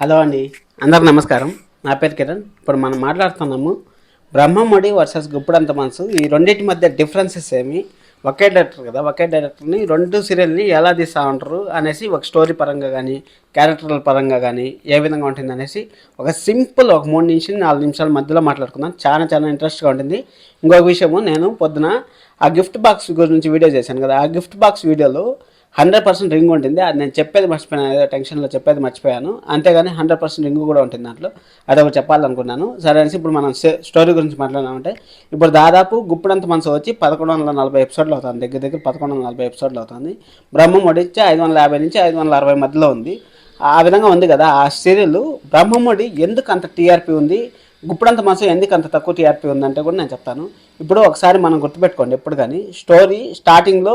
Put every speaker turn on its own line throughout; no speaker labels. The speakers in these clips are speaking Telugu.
హలో అండి, అందరికి నమస్కారం. నా పేరు కిరణ్. ఇప్పుడు మనం మాట్లాడుతున్నాము బ్రహ్మముడి వర్సెస్ గుప్పుడంత మనసు. ఈ రెండింటి మధ్య డిఫరెన్సెస్ ఏమి, ఒకే డైరెక్టర్ కదా, ఒకే డైరెక్టర్ని రెండు సీరియల్ని ఎలా తీస్తూ ఉంటారు అనేసి ఒక స్టోరీ పరంగా కానీ క్యారెక్టర్ల పరంగా కానీ ఏ విధంగా ఉంటుంది అనేసి ఒక సింపుల్ ఒక 3 నుంచి 4 నిమిషాల మధ్యలో మాట్లాడుకుందాం. చాలా చాలా ఇంట్రెస్ట్గా ఉంటుంది. ఇంకొక విషయము, నేను పొద్దున ఆ గిఫ్ట్ బాక్స్ గురించి వీడియో చేశాను కదా, ఆ గిఫ్ట్ బాక్స్ వీడియోలో 100% రింగ్ ఉంటుంది. అది నేను చెప్పేది మర్చిపోయాను, ఏదో టెన్షన్లో చెప్పేది మర్చిపోయాను. అంతేగాని 100% రింగ్ కూడా ఉంటుంది దాంట్లో. అదొకటి చెప్పాలనుకున్నాను. సరే అనేసి ఇప్పుడు మనం స్టోరీ గురించి మాట్లాడామంటే, ఇప్పుడు దాదాపు గుప్పుడంత మనసు వచ్చి 1140 ఎపిసోడ్లు అవుతుంది. దగ్గర దగ్గర 1140 ఎపిసోడ్లు అవుతుంది. బ్రహ్మం వచ్చి 550 నుంచి 560 మధ్యలో ఉంది. ఆ విధంగా ఉంది కదా ఆ సీరియల్. బ్రహ్మముడి ఎందుకు అంత టీఆర్పీ ఉంది, గుప్పుడంత మనసు ఎందుకు అంత తక్కువ టీఆర్పీ ఉందంటే కూడా నేను చెప్తాను. ఇప్పుడు ఒకసారి మనం గుర్తుపెట్టుకోండి, ఎప్పుడు కానీ స్టోరీ స్టార్టింగ్లో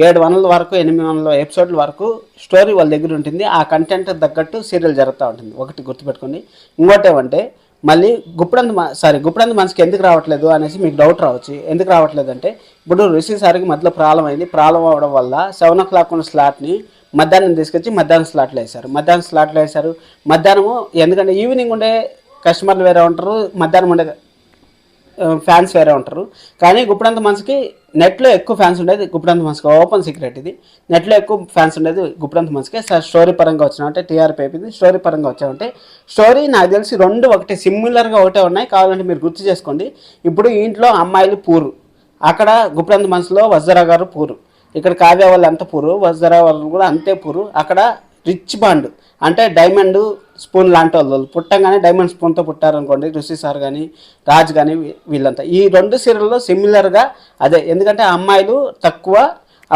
700 వరకు 800 ఎపిసోడ్ల వరకు స్టోరీ వాళ్ళ దగ్గర ఉంటుంది. ఆ కంటెంట్ తగ్గట్టు సీరియల్ జరుగుతూ ఉంటుంది. ఒకటి గుర్తుపెట్టుకోండి. ఇంకోటి ఏమంటే, మళ్ళీ గుప్పుడంత మనసుకి ఎందుకు రావట్లేదు అనేసి మీకు డౌట్ రావచ్చు. ఎందుకు రావట్లేదు అంటే, ఇప్పుడు రిషి సార్కి మధ్యలో ప్రాబ్లం అయింది. ప్రాబ్లం అవ్వడం వల్ల 7 o'clock ఉన్న స్లాట్ని మధ్యాహ్నం తీసుకొచ్చి మధ్యాహ్నం స్లాట్లో వేశారు. మధ్యాహ్నము ఎందుకంటే ఈవినింగ్ ఉండే కస్టమర్లు వేరే ఉంటారు, మధ్యాహ్నం ఉండే ఫ్యాన్స్ వేరే ఉంటారు. కానీ గుప్పుడంత మనసుకి నెట్లో ఎక్కువ ఫ్యాన్స్ ఉండేది గుప్పుడంత మనసుకి. ఓపెన్ సీక్రెట్ ఇది. నెట్లో ఎక్కువ ఫ్యాన్స్ ఉండేది గుప్పుడంత మనసుకి. స్టోరీ పరంగా వచ్చినామంటే టీఆర్పీ అయిపోయింది. స్టోరీ పరంగా వచ్చామంటే, స్టోరీ నాకు తెలిసి రెండు ఒకటే, సిమిలర్గా ఒకటే ఉన్నాయి. కావాలంటే మీరు గుర్తు చేసుకోండి. ఇప్పుడు ఇంట్లో అమ్మాయిలు పూరు, అక్కడ గుప్పుడంత మనసులో వజ్జరా గారు పూరు, ఇక్కడ కావ్య వాళ్ళు ఎంత పూరు, వజ్జరా వాళ్ళు కూడా అంతే పూరు. అక్కడ రిచ్ బాండ్ అంటే డైమండ్ స్పూన్ లాంటి వాళ్ళు పుట్టంగానే డైమండ్ స్పూన్తో పుట్టారనుకోండి, ఋషి సార్ కానీ రాజ్ కానీ వీళ్ళంతా. ఈ రెండు సీరియల్లో సిమిలర్గా అదే. ఎందుకంటే అమ్మాయిలు తక్కువ,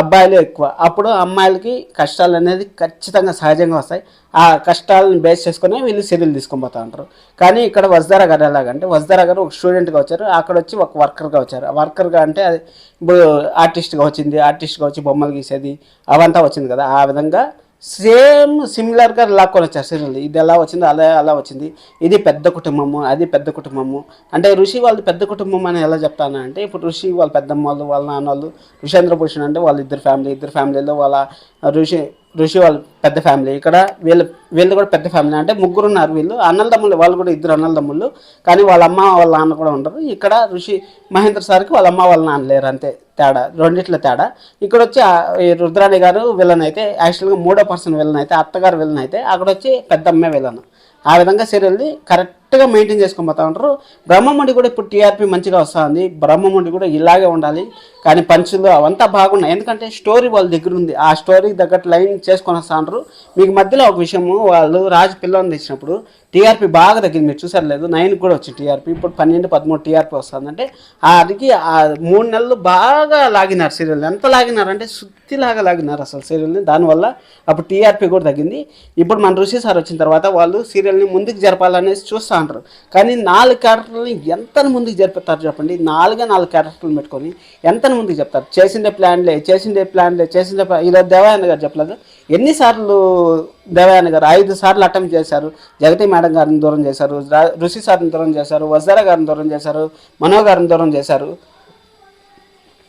అబ్బాయిలు ఎక్కువ. అప్పుడు అమ్మాయిలకి కష్టాలు అనేది ఖచ్చితంగా సహజంగా వస్తాయి. ఆ కష్టాలను బేస్ చేసుకుని వీళ్ళు సీరియల్ తీసుకొని పోతూ ఉంటారు. కానీ ఇక్కడ వజ్దారా గారు ఎలాగంటే, వజ్దారా గారు ఒక స్టూడెంట్గా వచ్చారు, అక్కడ వచ్చి ఒక వర్కర్గా వచ్చారు. వర్కర్గా అంటే అది ఇప్పుడు ఆర్టిస్ట్గా వచ్చింది, ఆర్టిస్ట్గా వచ్చి బొమ్మలు గీసేది అవంతా వచ్చింది కదా. ఆ విధంగా సేమ్ సిమిలర్గా లాక్కొని వచ్చారు సీరియల్. ఇది ఎలా వచ్చింది అలా వచ్చింది. ఇది పెద్ద కుటుంబము, అది పెద్ద కుటుంబము. అంటే ఋషి వాళ్ళది పెద్ద కుటుంబం అని ఎలా చెప్తాను అంటే, ఇప్పుడు ఋషి వాళ్ళ పెద్దమ్మ వాళ్ళు, వాళ్ళ నాన్న వాళ్ళు, ఋషేంద్ర భూషణ్ అంటే వాళ్ళ ఇద్దరు ఫ్యామిలీలో వాళ్ళ ఋషి వాళ్ళ పెద్ద ఫ్యామిలీ. ఇక్కడ వీళ్ళు కూడా పెద్ద ఫ్యామిలీ. అంటే ముగ్గురు ఉన్నారు వీళ్ళు అన్నల తమ్ముళ్ళు. వాళ్ళు కూడా ఇద్దరు అన్నల తమ్ముళ్ళు. కానీ వాళ్ళ అమ్మ వాళ్ళ నాన్న కూడా ఉండరు. ఇక్కడ ఋషి మహేంద్ర సార్కి వాళ్ళ అమ్మ వాళ్ళ నాన్న లేరు, అంతే తేడా, రెండిట్లో తేడా. ఇక్కడ వచ్చి ఈ రుద్రాణి గారు విలన్ అయితే, యాక్చువల్గా 3వ పర్సన్ విలన్ అయితే, అత్తగారు విలన్ అయితే, అక్కడ వచ్చి పెద్దమ్మే విలన్. ఆ విధంగా సీరియల్ని కరెక్ట్గా మెయింటైన్ చేసుకొని పోతా ఉంటారు. బ్రహ్మముడి కూడా ఇప్పుడు టీఆర్పీ మంచిగా వస్తుంది. బ్రహ్మముడి కూడా ఇలాగే ఉండాలి. కానీ పంచులు అవంతా బాగున్నాయి. ఎందుకంటే స్టోరీ వాళ్ళ దగ్గర ఉంది. ఆ స్టోరీకి తగ్గట్టు లైన్ చేసుకొని వస్తూ ఉంటారు. మీకు మధ్యలో ఒక విషయము, వాళ్ళు రాజు పిల్లని తెచ్చినప్పుడు టీఆర్పీ బాగా తగ్గింది. మీరు చూసారు లేదు, 9 కూడా వచ్చింది టీఆర్పీ. ఇప్పుడు 12, 13 టీఆర్పీ వస్తుందంటే అది ఆ 3 నెలలు బాగా లాగినారు సీరియల్. ఎంత లాగినారంటే సుత్తిలాగా లాగినారు అసలు సీరియల్ని. దానివల్ల అప్పుడు టీఆర్పీ కూడా తగ్గింది. ఇప్పుడు మన ఋషి సార్ వచ్చిన తర్వాత వాళ్ళు సీరియల్ని ముందుకు జరపాలనేసి చూస్తూ ఉంటారు. కానీ 4 క్యారెక్టర్లని ఎంత ముందుకు జరిపిస్తారు చెప్పండి. 4 క్యారెక్టర్లు పెట్టుకొని ఎంత ముందుకు చెప్తారు. చేసిండే ప్లాన్లే ఈరోజు దేవాయన్న గారు చెప్పలేదు. ఎన్నిసార్లు దేవాయన్న గారు 5 సార్లు అటెంప్ట్ చేశారు. జగతి మేడం గారిని దూరం చేశారు, ఋషి సార్ని దూరం చేశారు, వజ్జరా గారిని దూరం చేశారు, మనో గారిని దూరం చేశారు,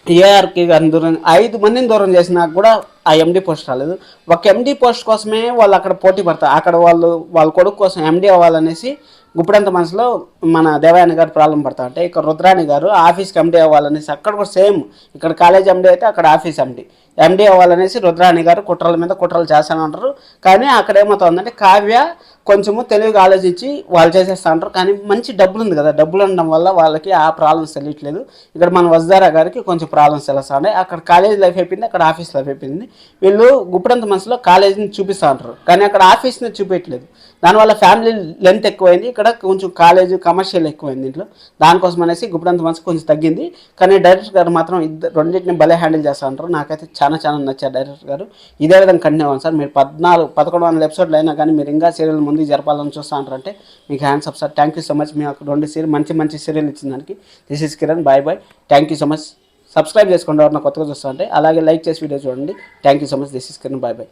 ఏఆర్కే గారిని దూరం, 5 మందిని దూరం చేసినా కూడా ఆ ఎండి పోస్ట్ రాలేదు. ఒక ఎండి పోస్ట్ కోసమే వాళ్ళు అక్కడ పోటీ పడతారు. అక్కడ వాళ్ళ కొడుకు కోసం ఎండి అవ్వాలనేసి గుప్పుడంత మనసులో మన దేవాయన్న గారు ప్రాబ్లం పడతా అంటే, ఇక్కడ రుద్రాణి గారు ఆఫీస్కి ఎండి అవ్వాలనేసి, అక్కడ కూడా సేమ్. ఇక్కడ కాలేజ్ ఎండి అయితే అక్కడ ఆఫీస్ ఎండి అవ్వాలనేసి రుద్రాణి గారు కుట్రల మీద కుట్రలు చేస్తూనే ఉంటారు. కానీ అక్కడ ఏమవుతుందంటే, కావ్య కొంచెము తెలివిగా ఆలోచించి వాళ్ళు చేసేస్తూ ఉంటారు. కానీ మంచి డబ్బులు ఉంది కదా, డబ్బులు ఉండడం వల్ల వాళ్ళకి ఆ ప్రాబ్లమ్స్ తెలియట్లేదు. ఇక్కడ మన వజ్దారా గారికి కొంచెం ప్రాబ్లమ్స్ తెలుస్తూ ఉంటాయి. అక్కడ కాలేజ్ లైఫ్ అయిపోయింది, అక్కడ ఆఫీస్ లైఫ్ అయిపోయింది. వీళ్ళు గుప్పుడంత మనసులో కాలేజీని చూపిస్తూ ఉంటారు, కానీ అక్కడ ఆఫీస్ని చూపించట్లేదు. దానివల్ల ఫ్యామిలీ లెంత్ ఎక్కువైంది. ఇక్కడ కొంచెం కాలేజ్ కమర్షియల్ ఎక్కువైంది దీంట్లో. దానికోసం అనేసి గుప్పుడంత మనసు కొంచెం తగ్గింది. కానీ డైరెక్టర్ గారు మాత్రం రెండింటిని భలే హ్యాండిల్ చేస్తూ ఉంటారు. నాకైతే చాలా నచ్చారు డైరెక్టర్ గారు. ఇదే విధంగా కంటిన్యూ అవ్వండి సార్. మీరు 1100 ఎపిసోడ్లు అయినా కానీ మీరు ఇంకా సీరియల్ ముందుకు జరపాలని చూస్తూ ఉంటారంటే మీకు hands up sir. Thank you so much. మీ 2 సీరియల్ మంచి సీరియల్ ఇచ్చిన దానికి. This is Kiran. Bye. Thank you so much. Subscribe చేసుకోండి ఎవరన్నా కొత్తగా చూస్తూ ఉంటే. అలాగే లైక్ చేసి వీడియో చూడండి. Thank you so much. This is Kiran. Bye.